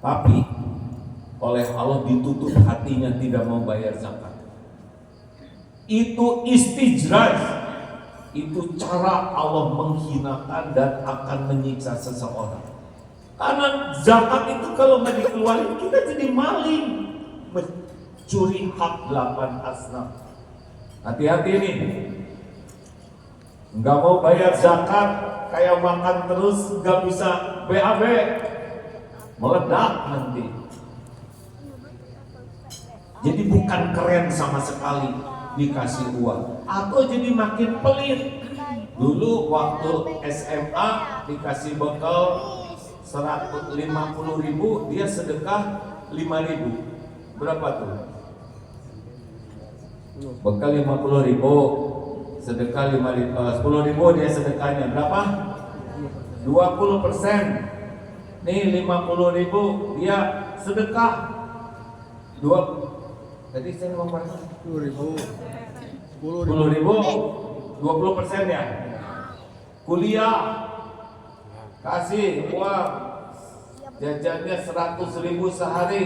tapi oleh Allah ditutup hatinya tidak mau bayar zakat. Itu istijraj, itu cara Allah menghinakan dan akan menyiksa seseorang. Karena zakat itu kalau nggak dikeluarin kita jadi maling, mencuri hak 8 asnaf. Hati-hati nih, nggak mau bayar zakat, kayak makan terus nggak bisa BAB, meledak nanti. Jadi bukan keren sama sekali dikasih uang, atau jadi makin pelit. Dulu waktu SMA dikasih bekal 150.000, dia sedekah 5.000. Berapa tuh? Bekal 50.000, sedekah 10.000, dia sedekahnya berapa? 20%. Nih 50.000 dia sedekah 2. Tadi saya ngomong berapa? 10.000, 20% ya. Kuliah kasih uang jajannya 100.000 sehari,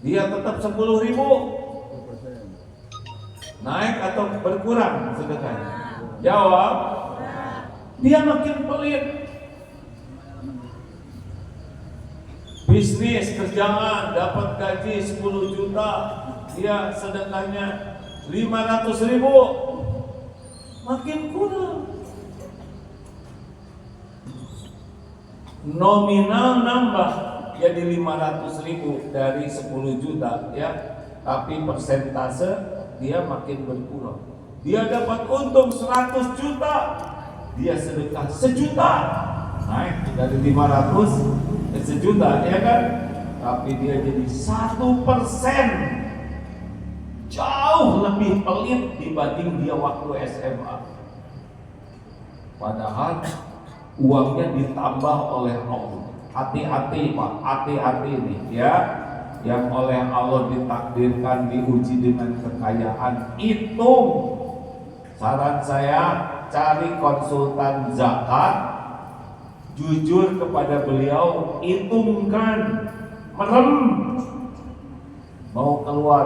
dia tetap 10.000. Naik atau berkurang sedekahnya? Jawab. Dia makin pelit. Bisnis, kerjaan, dapat gaji 10 juta, dia sedekahnya 500.000, makin kurang. Nominal nambah jadi 500.000 dari 10 juta ya, tapi persentase dia makin berkurang. Dia dapat untung 100 juta, dia sedekah 1 juta, naik dari 500 ke 1 juta ya kan, tapi dia jadi 1%, jauh lebih pelit dibanding dia waktu SMA. Padahal uangnya ditambah oleh Allah. Hati-hati Pak, hati-hati nih ya, yang oleh Allah ditakdirkan diuji dengan kekayaan. Hitung, saran saya cari konsultan zakat, jujur kepada beliau, hitungkan, merem, mau keluar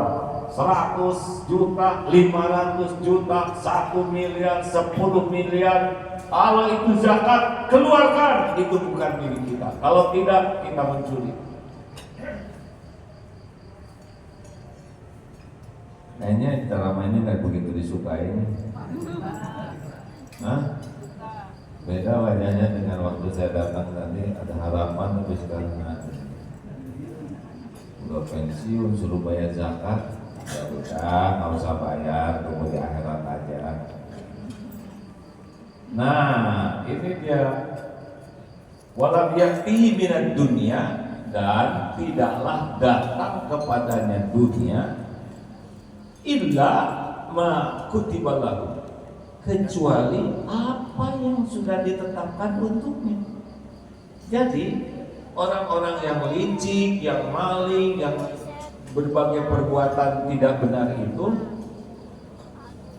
100 juta, 500 juta, 1 miliar, 10 miliar. Kalau itu zakat, keluarkan. Itu bukan milik kita. Kalau tidak, kita mencuri. Kayaknya cara mainnya nggak begitu disukai. Hah? Beda wajahnya dengan waktu saya datang tadi, ada harapan tapi sekarang ada. Udah pensiun suruh bayar zakat, ya udah nggak usah bayar, tunggu di akhirat aja. Nah ini dia, walam yaktihi minad dunia, dan tidaklah datang kepadanya dunia illa ma kutiba lahu, kecuali apa yang sudah ditetapkan untuknya. Jadi orang-orang yang licik, yang maling, yang berbagai perbuatan tidak benar itu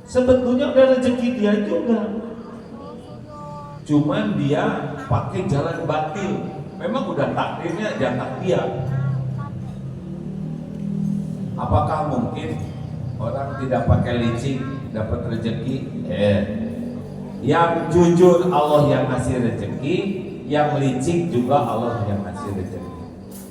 sebetulnya udah rezeki dia juga, cuman dia pakai jalan batil. Memang udah takdirnya jatah dia. Apakah mungkin orang tidak pakai licik dapat rezeki? Yang jujur Allah yang ngasih rezeki, yang licik juga Allah yang ngasih rezeki.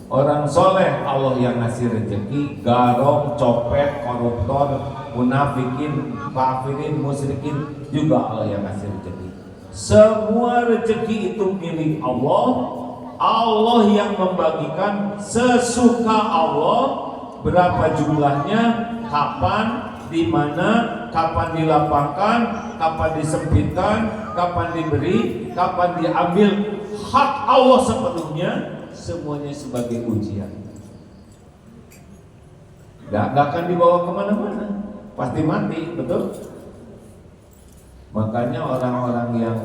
Orang soleh Allah yang ngasih rezeki, garong, copet, koruptor, munafikin, kafirin, musyrikin juga Allah yang ngasih rezeki. Semua rezeki itu milik Allah. Allah yang membagikan sesuka Allah. Berapa jumlahnya, kapan, di mana, kapan dilapangkan, kapan disempitkan, kapan diberi, kapan diambil, hak Allah sepenuhnya, semuanya sebagai ujian. Gak akan dibawa kemana-mana, pasti mati, betul? Makanya orang-orang yang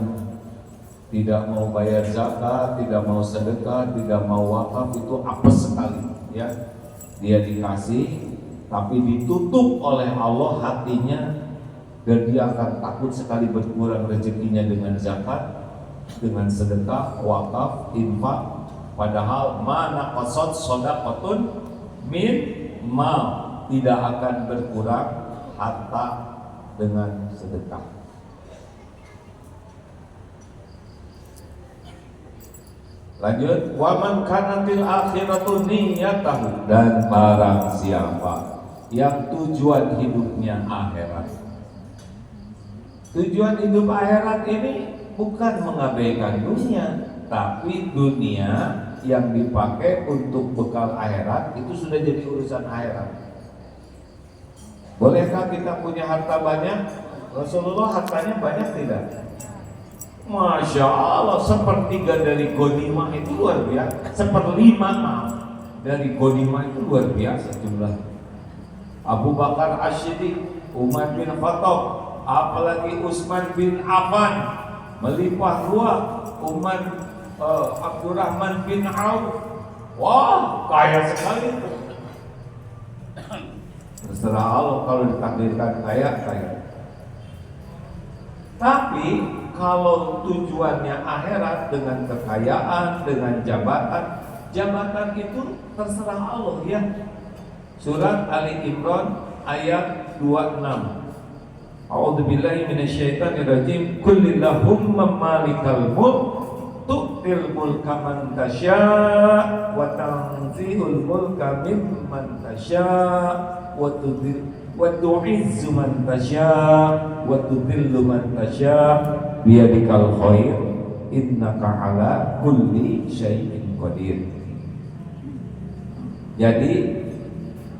tidak mau bayar zakat, tidak mau sedekah, tidak mau wakaf itu apes sekali, ya. Dia dikasih, tapi ditutup oleh Allah hatinya, dan dia akan takut sekali berkurang rezekinya dengan zakat, dengan sedekah, wakaf, infak. Padahal mana qasad shadaqatun min mal, tidak akan berkurang harta dengan sedekah. Lanjut, waman kanatil akhiratu niyatahu, dan barang siapa yang tujuan hidupnya akhirat. Tujuan hidup akhirat ini bukan mengabaikan dunia, tapi dunia yang dipakai untuk bekal akhirat itu sudah jadi urusan akhirat. Bolehkah kita punya harta banyak? Rasulullah hartanya banyak tidak? Masya Allah, sepertiga dari ghanimah itu luar biasa, seperlima dari ghanimah itu luar biasa jumlah. Abu Bakar As-Siddiq, Umar bin Khattab, apalagi Utsman bin Affan, melimpah ruah. Umar Abdurrahman bin Auf, wah kaya sekali. Terserah Allah kalau ditakdirkan kaya. Tapi kalau tujuannya akhirat dengan kekayaan, dengan jabatan itu terserah Allah ya. Surat Ali Imran ayat 26. A'udzubillahi minasyaitonirrajim. Qulillahumma malikal mulk tu'til mulka man tasya' wa tanzihul mulka mimman tasya' wa tu'izzu man tasya' wa tudhillu man tasya' biyadikal khair innaka ala kulli syai'in qadir. Jadi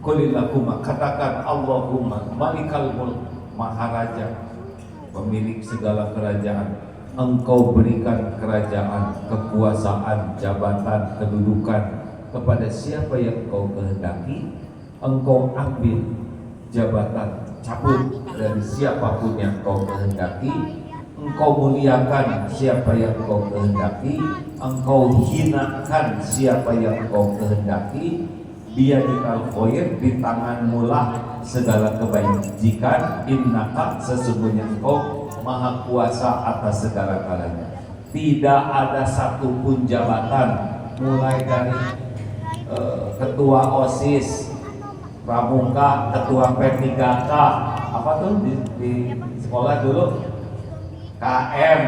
qulillahumma, katakan Allahumma malikal mulk, maharaja, pemilik segala kerajaan, engkau berikan kerajaan, kekuasaan, jabatan, kedudukan kepada siapa yang engkau kehendaki. Engkau ambil jabatan, cabut dari siapapun yang engkau kehendaki. Engkau muliakan siapa yang engkau kehendaki, engkau hinakan siapa yang engkau kehendaki. Biyadikal khair, di tanganmu lah segala kebajikan. Innaka, sesungguhnya engkau maha kuasa atas segala galanya. Tidak ada satupun jabatan, mulai dari ketua OSIS, pramuka, ketua P3K, apa tuh di sekolah dulu, KM,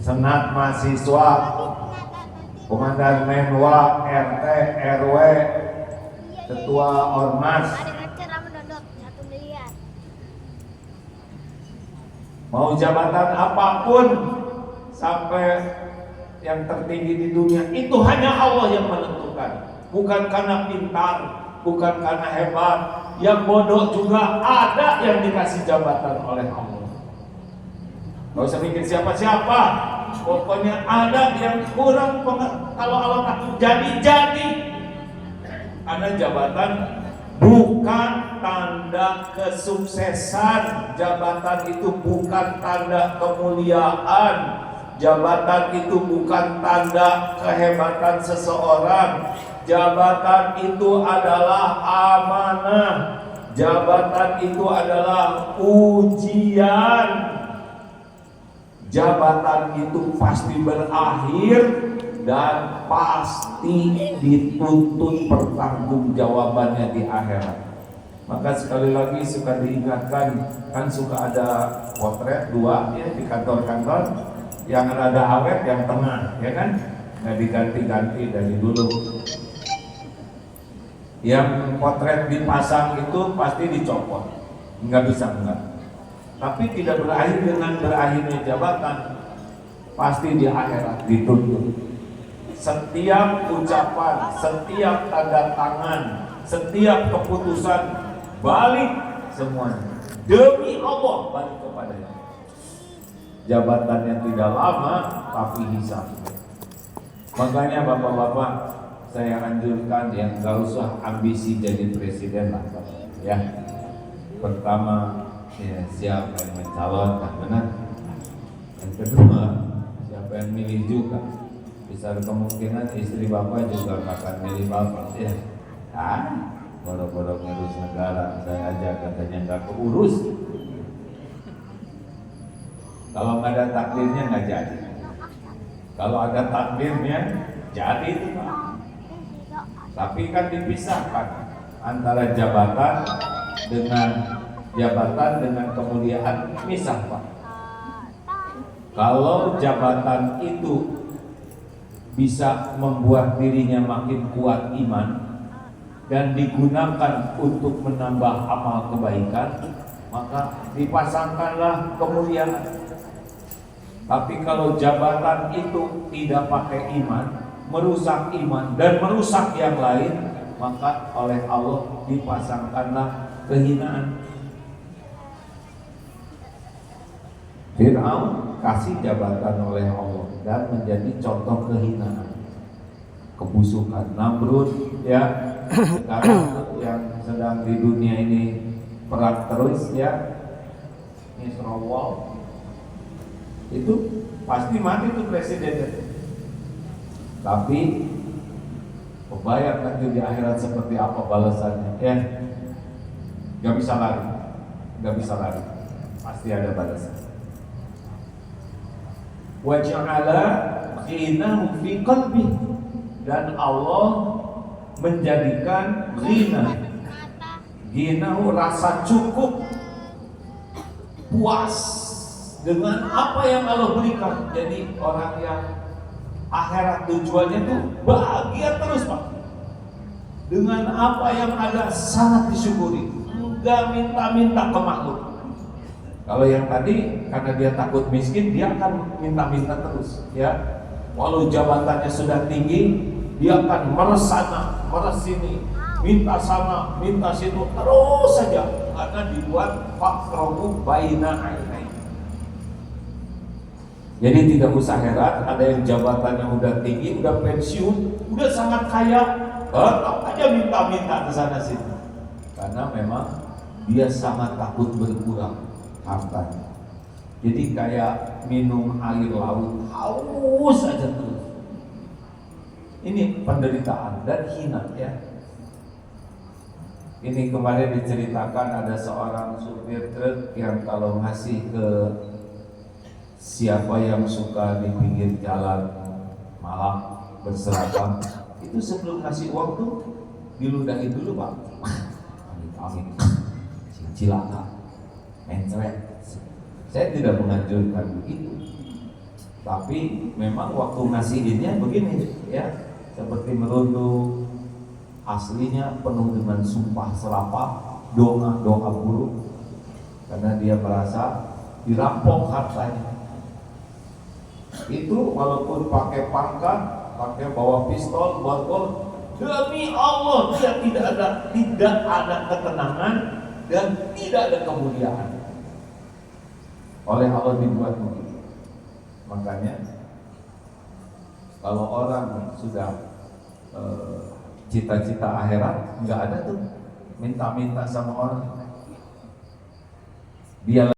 senat mahasiswa, komandan menwa, RT, RW, ketua ormas, mau jabatan apapun sampai yang tertinggi di dunia, itu hanya Allah yang menentukan. Bukan karena pintar, bukan karena hebat. Yang bodoh juga ada yang dikasih jabatan oleh Allah. Gak usah mikir siapa-siapa, pokoknya ada yang kurang. Kalau Allah takut jadi. Karena jabatan bukan tanda kesuksesan, jabatan itu bukan tanda kemuliaan, jabatan itu bukan tanda kehebatan seseorang. Jabatan itu adalah amanah, jabatan itu adalah ujian. Jabatan itu pasti berakhir dan pasti dituntut pertanggungjawabannya di akhirat. Maka sekali lagi suka diingatkan, kan suka ada potret dua ya di kantor-kantor, yang ada awet, yang tengah, ya kan? Nggak diganti-ganti dari dulu. Yang potret dipasang itu pasti dicopot, nggak bisa enggak. Tapi tidak berakhir dengan berakhirnya jabatan, pasti di akhirat dituntut. Setiap ucapan, setiap tanda tangan, setiap keputusan balik semuanya demi Allah, balik kepadanya. Jabatannya tidak lama tapi hisab. Makanya bapak-bapak, saya anjurkan yang gak usah ambisi jadi presiden lah, ya. Pertama, ya, siapa yang mencalonkan, benar. Yang kedua, siapa yang milih juga. Besar kemungkinan istri bapak juga akan milih bapak, ya. Bodoh-bodoh ngurus negara, saya aja katanya nggak keurus. Kalau nggak ada takdirnya nggak jadi. Kalau ada takdirnya jadi itu Pak. Tapi kan dipisahkan antara jabatan dengan kemuliaan, misah Pak. Kalau jabatan itu bisa membuat dirinya makin kuat iman dan digunakan untuk menambah amal kebaikan, maka dipasangkanlah kemuliaan. Tapi kalau jabatan itu tidak pakai iman, merusak iman dan merusak yang lain, maka oleh Allah dipasangkanlah kehinaan. Fir'aun kasih jabatan oleh Allah dan menjadi contoh kehinaan, kebusukan. Namrud ya, sekarang yang sedang di dunia ini perang terus ya, Israel itu pasti mati tuh presidennya. Tapi kebayang nanti di akhirat seperti apa balasannya ya, gak bisa lari, pasti ada balasan. Wa ja'ala ghinahu fi qalbi, dan Allah menjadikan ghinahu rasa cukup, puas dengan apa yang Allah berikan. Jadi orang yang akhirat tujuannya tuh bahagia terus Pak, dengan apa yang ada sangat disyukuri, enggak minta-minta ke makhluk. Kalau yang tadi karena dia takut miskin, dia akan minta-minta terus ya. Walau jabatannya sudah tinggi, dia akan meres sana, meres sini, minta sana, minta situ, terus saja, karena dibuat faqrahu baina ainai. Jadi tidak usah heran ada yang jabatannya udah tinggi, udah pensiun, udah sangat kaya, tetap aja minta-minta ke sana sini. Karena memang dia sangat takut berkurang hartanya. Jadi kayak minum air laut, haus aja terus. Ini penderitaan dan hina ya. Ini kemarin diceritakan ada seorang supir truk yang kalau ngasih ke siapa yang suka di pinggir jalan malam berseragam, itu sebelum ngasih uang tuh diludahi dulu Pak. Amin, cilaka, mencret. Saya tidak menganjurkan begitu, tapi memang waktu ngasihinnya begini ya, seperti merunduk, aslinya penuh dengan sumpah serapah, doa buruk, karena dia merasa dirampok hartanya. Itu walaupun pakai pangkat, pakai bawa pistol, borgol, demi Allah dia tidak ada ketenangan dan tidak ada kemuliaan. Oleh Allah dibuat begitu. Makanya kalau orang sudah cita-cita akhirat, nggak ada tuh minta-minta sama orang. Dia